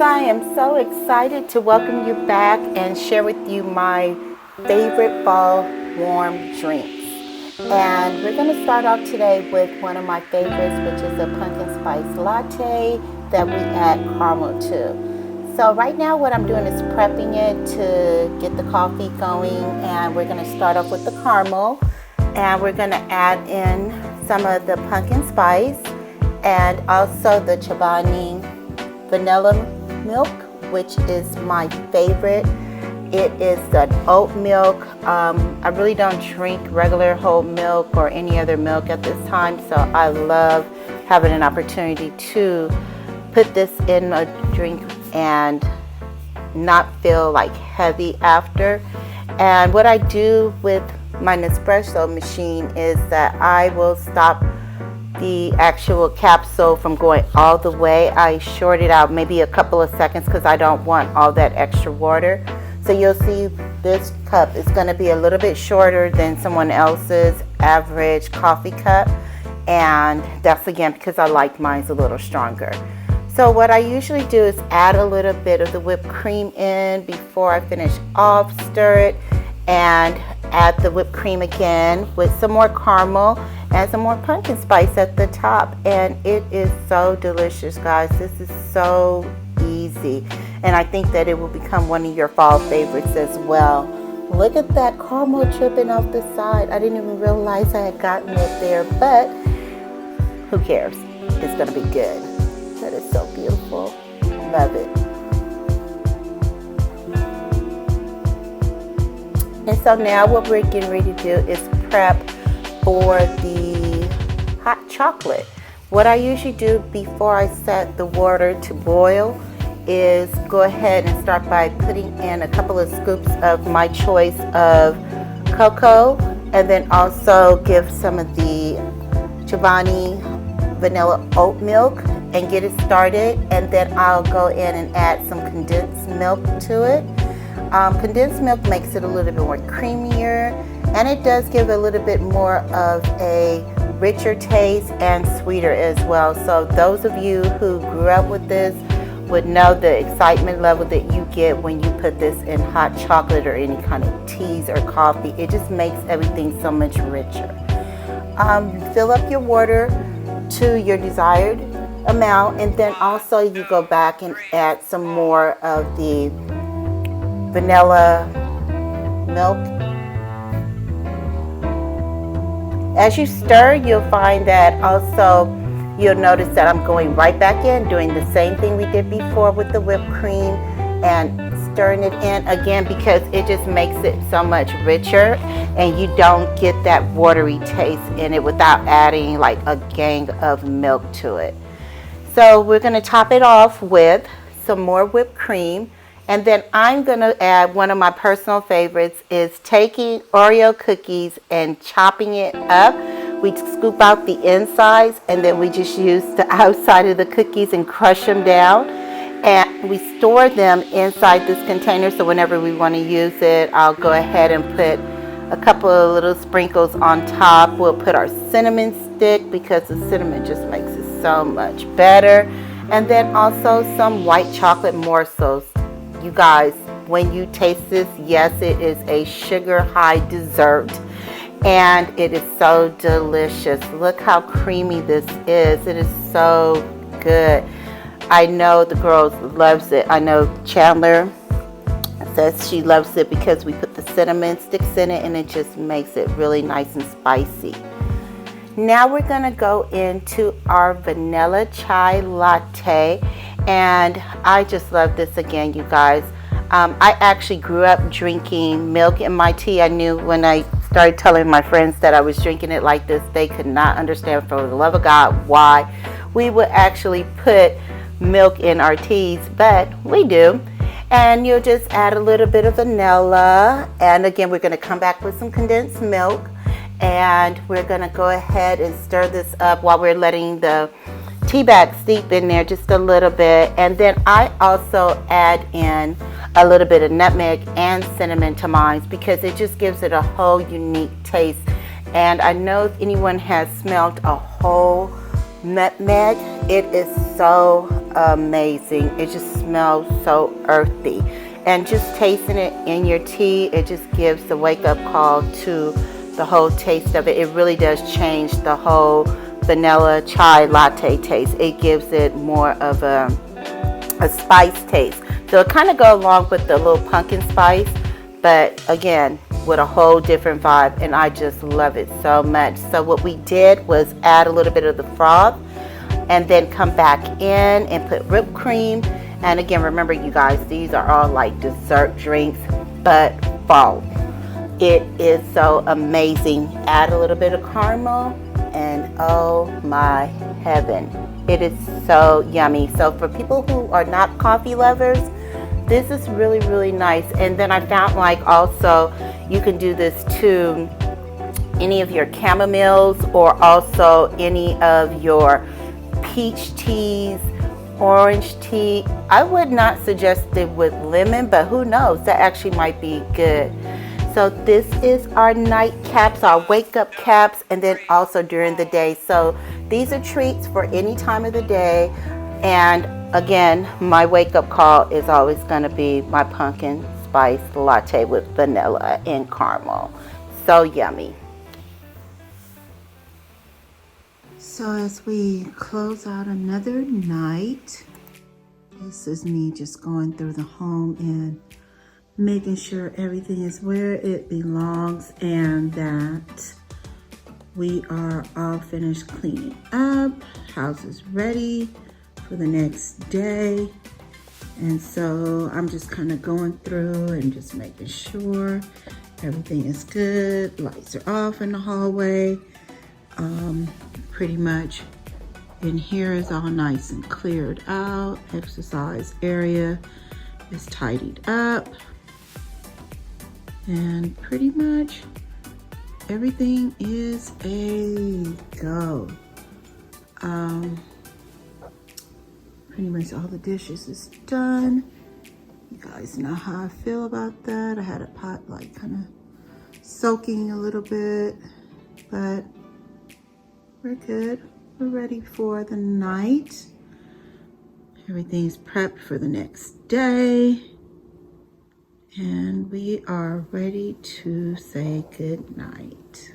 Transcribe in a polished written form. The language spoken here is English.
I am so excited to welcome you back and share with you my favorite fall warm drinks. And we're going to start off today with one of my favorites, which is a pumpkin spice latte that we add caramel to. So right now what I'm doing is prepping it to get the coffee going, and we're going to start off with the caramel, and we're going to add in some of the pumpkin spice and also the Chobani vanilla milk, which is my favorite. It is the oat milk. I really don't drink regular whole milk or any other milk at this time, so I love having an opportunity to put this in a drink and not feel like heavy after. And what I do with my Nespresso machine is that I will stop the actual capsule from going all the way. I short it out maybe a couple of seconds because I don't want all that extra water. So you'll see this cup is going to be a little bit shorter than someone else's average coffee cup, and that's again because I like mine a little stronger. So what I usually do is add a little bit of the whipped cream in before I finish off, stir it, and add the whipped cream again with some more caramel and some more pumpkin spice at the top, and it is so delicious, guys. This is so easy, and I think that it will become one of your fall favorites as well. Look at that caramel dripping off the side. I didn't even realize I had gotten it there, but who cares? It's gonna be good. That is so beautiful. Love it. And so now what we're getting ready to do is prep for the hot chocolate. What I usually do before I set the water to boil is go ahead and start by putting in a couple of scoops of my choice of cocoa, and then also give some of the Chobani vanilla oat milk and get it started. And then I'll go in and add some condensed milk to it. Condensed milk makes it a little bit more creamier, and it does give a little bit more of a richer taste and sweeter as well. So those of you who grew up with this would know the excitement level that you get when you put this in hot chocolate or any kind of teas or coffee. It just makes everything so much richer. Fill up your water to your desired amount, and then also you go back and add some more of the vanilla milk. As you stir, you'll find that also you'll notice that I'm going right back in, doing the same thing we did before with the whipped cream, and stirring it in again because it just makes it so much richer, and you don't get that watery taste in it without adding like a gang of milk to it. So we're going to top it off with some more whipped cream. And then I'm going to add one of my personal favorites is taking Oreo cookies and chopping it up. We scoop out the insides, and then we just use the outside of the cookies and crush them down. And we store them inside this container, so whenever we want to use it, I'll go ahead and put a couple of little sprinkles on top. We'll put our cinnamon stick because the cinnamon just makes it so much better. And then also some white chocolate morsels. You guys, when you taste this, yes, it is a sugar high dessert, and it is so delicious. Look how creamy this is. It is so good. I know the girls loves it. I know Chandler says she loves it because we put the cinnamon sticks in it, and it just makes it really nice and spicy. Now we're going to go into our vanilla chai latte, and I just love this again, you guys. I actually grew up drinking milk in my tea. I knew when I started telling my friends that I was drinking it like this, they could not understand, for the love of God, why we would actually put milk in our teas, but we do. And you'll just add a little bit of vanilla, and again we're going to come back with some condensed milk, and we're going to go ahead and stir this up while we're letting the tea bag steep in there just a little bit. And then I also add in a little bit of nutmeg and cinnamon to mine because it just gives it a whole unique taste. And I know if anyone has smelled a whole nutmeg, it is so amazing. It just smells so earthy. And just tasting it in your tea, it just gives the wake-up call to the whole taste of it. It really does change the whole vanilla chai latte taste. It gives it more of a spice taste. So it kind of goes along with the little pumpkin spice, but again, with a whole different vibe, and I just love it so much. So what we did was add a little bit of the froth and then come back in and put whipped cream. And again, remember you guys, these are all like dessert drinks, but fall. It is so amazing. Add a little bit of caramel and oh my heaven, it is so yummy. So for people who are not coffee lovers, this is really, really nice. And then I found like also you can do this to any of your chamomiles or also any of your peach teas, orange tea. I would not suggest it with lemon, but who knows, that actually might be good. So this is our night caps, our wake up caps, and then also during the day. So these are treats for any time of the day. And again, my wake up call is always going to be my pumpkin spice latte with vanilla and caramel. So yummy. So as we close out another night, this is me just going through the home and making sure everything is where it belongs and that we are all finished cleaning up. House is ready for the next day. And so I'm just kind of going through and just making sure everything is good. Lights are off in the hallway. Pretty much in here is all nice and cleared out. Exercise area is tidied up. And pretty much everything is a go. Pretty much all the dishes is done. You guys know how I feel about that. I had a pot like kind of soaking a little bit, but we're good. We're ready for the night. Everything's prepped for the next day. And we are ready to say good night.